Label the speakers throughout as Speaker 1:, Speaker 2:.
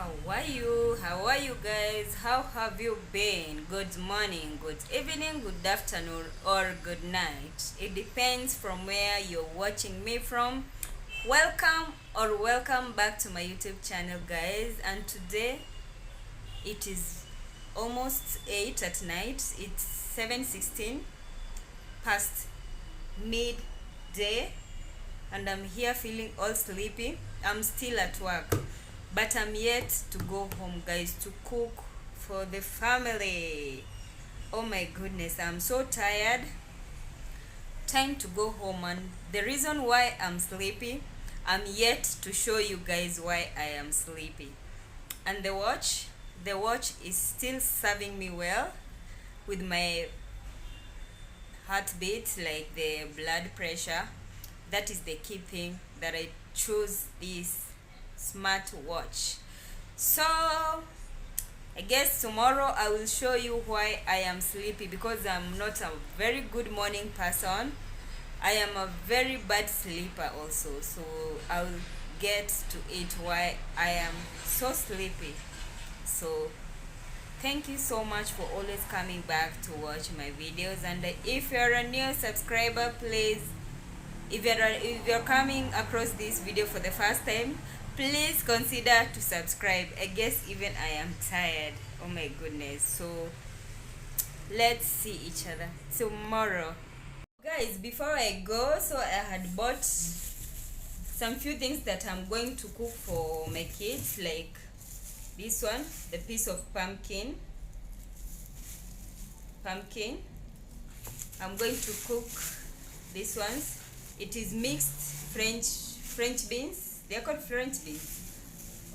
Speaker 1: How are you guys? How have you been? Good morning, good evening, good afternoon, or good night. It depends from where you're watching me from. Welcome back to my YouTube channel, guys. And today it is almost 8 at night. It's 7:16 past midday, and I'm here feeling all sleepy. I'm still at work, but I'm yet to go home, guys, to cook for the family. Oh my goodness, I'm so tired. Time to go home, and the reason why I'm sleepy, I'm yet to show you guys why I am sleepy. And the watch is still serving me well with my heartbeat, like the blood pressure. That is the key thing that I choose this smart watch. So I guess tomorrow I will show you why I am sleepy, because I'm not a very good morning person. I am a very bad sleeper also. So I'll get to it why I am so sleepy. So thank you so much for always coming back to watch my videos. And if you're a new subscriber, please, if you're coming across this video for the first time, please consider to subscribe. I guess even I am tired. Oh my goodness. So let's see each other tomorrow, guys. Before I go, so I had bought some few things that I'm going to cook for my kids, like this one, the piece of pumpkin. I'm going to cook this ones. It is mixed French beans. They are called French beans,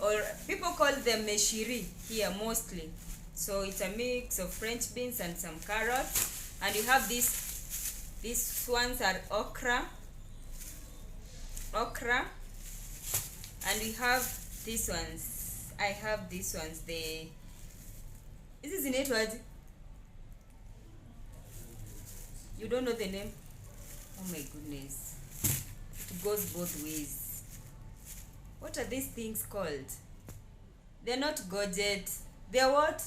Speaker 1: or people call them meshiri here mostly. So it's a mix of French beans and some carrots. And you have these ones are okra. And we have these ones. I have these ones. This is in it, what? You don't know the name? Oh my goodness. It goes both ways. What are these things called? They're not gourget. They're what?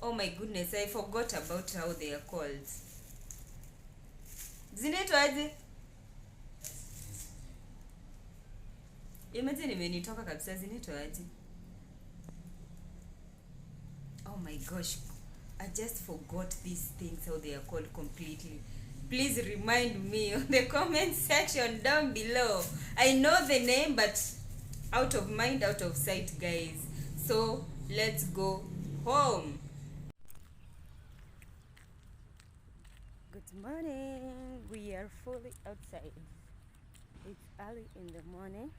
Speaker 1: Oh my goodness, I forgot about how they are called. Zinaitwaje? Imagine imenitoka kabisa. Zinaitwaje? Oh my gosh, I just forgot these things, how they are called completely. Please remind me on the comment section down below. I know the name, but out of mind, out of sight, guys. So let's go home. Good morning. We are fully outside. It's early in the morning,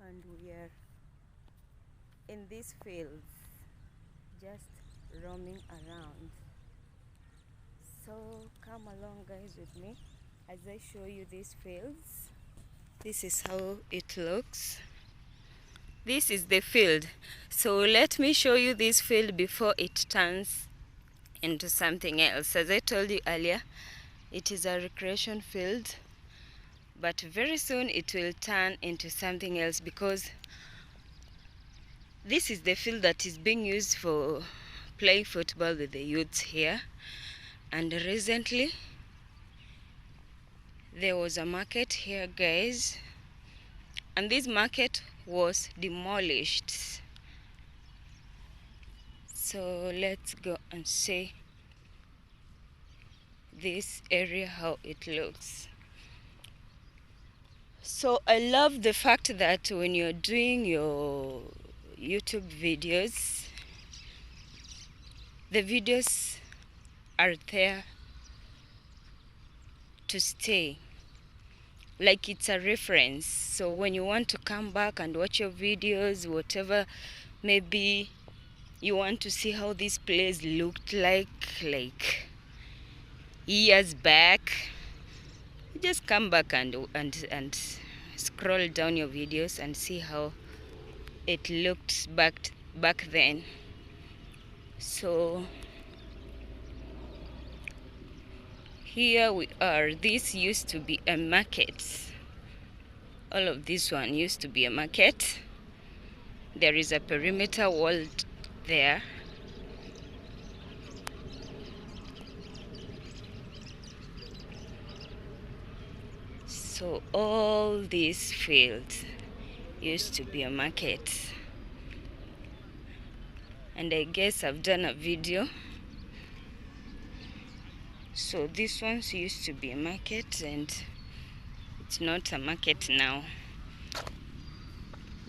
Speaker 1: and we are in these fields, just roaming around. So come along, guys, with me as I show you these fields. This is how it looks. This is the field. So let me show you this field before it turns into something else. As I told you earlier, it is a recreation field, but very soon it will turn into something else, because this is the field that is being used for playing football with the youths here. And recently there was a market here, guys, and this market was demolished. So let's go and see this area, how it looks. So I love the fact that when you're doing your YouTube videos, the videos are there to stay, like it's a reference. So when you want to come back and watch your videos, whatever, maybe you want to see how this place looked like years back, you just come back and scroll down your videos and see how it looked back then. So here we are. This used to be a market. All of this one used to be a market. There is a perimeter wall there. So all these fields used to be a market, and I guess I've done a video. So this ones used to be a market, and it's not a market now.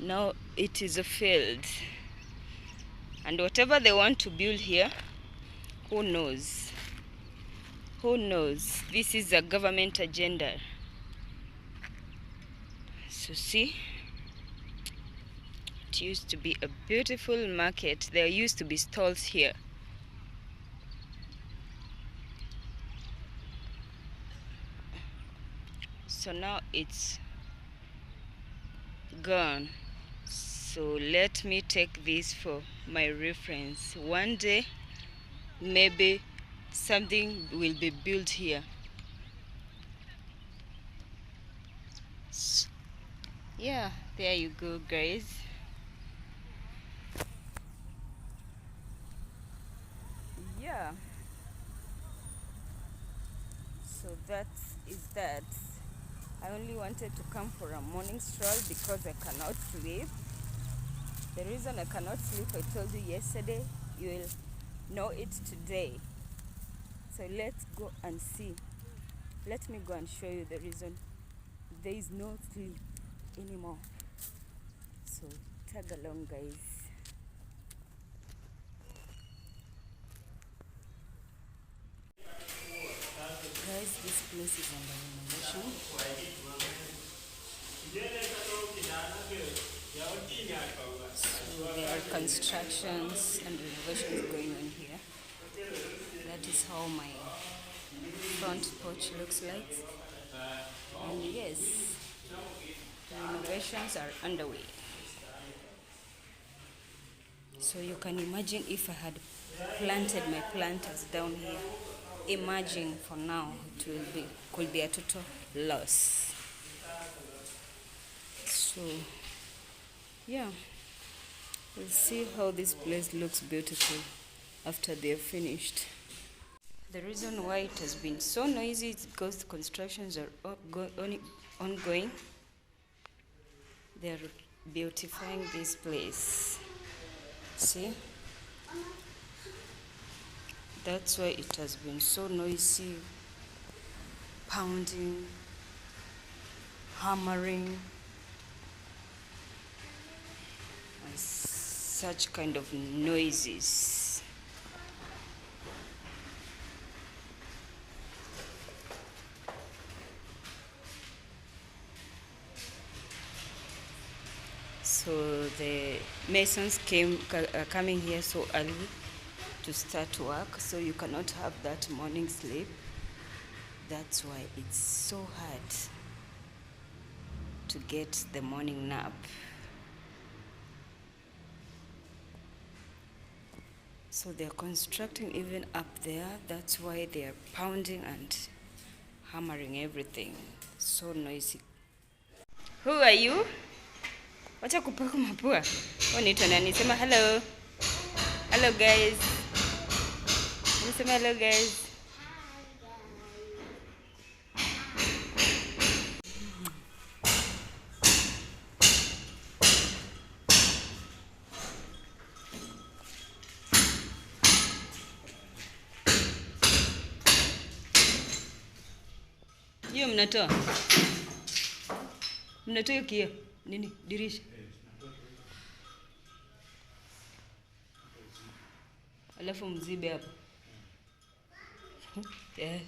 Speaker 1: Now it is a field, and whatever they want to build here, who knows? Who knows? This is a government agenda. So see, it used to be a beautiful market. There used to be stalls here. So now it's gone. So let me take this for my reference. One day, maybe something will be built here. Yeah, there you go, guys. Yeah. So that is that. I only wanted to come for a morning stroll because I cannot sleep. The reason I cannot sleep, I told you yesterday, you will know it today. So let's go and see. Let me go and show you the reason there is no sleep anymore. So tag along, guys. Guys, this place is under renovation. So there are constructions and renovations going on here. That is how my front porch looks like. And yes, the renovations are underway. So you can imagine if I had planted my planters down here. Imagine for now it could be a total loss. So yeah, we'll see how this place looks beautiful after they're finished. The reason why it has been so noisy is because the constructions are ongoing. They're beautifying this place. See? That's why it has been so noisy, pounding, hammering, and such kind of noises. So the masons coming here so early to start work, so you cannot have that morning sleep. That's why it's so hard to get the morning nap. So they're constructing even up there. That's why they're pounding and hammering everything. So noisy. Who are you? Wacha kupaka mapua. Unaitwa nani? Sema hello. Hello guys. Sema hello guys. Hiyo mnatoa hiyo kioo nini dirisha, alafu mzibe hapa. Yeah.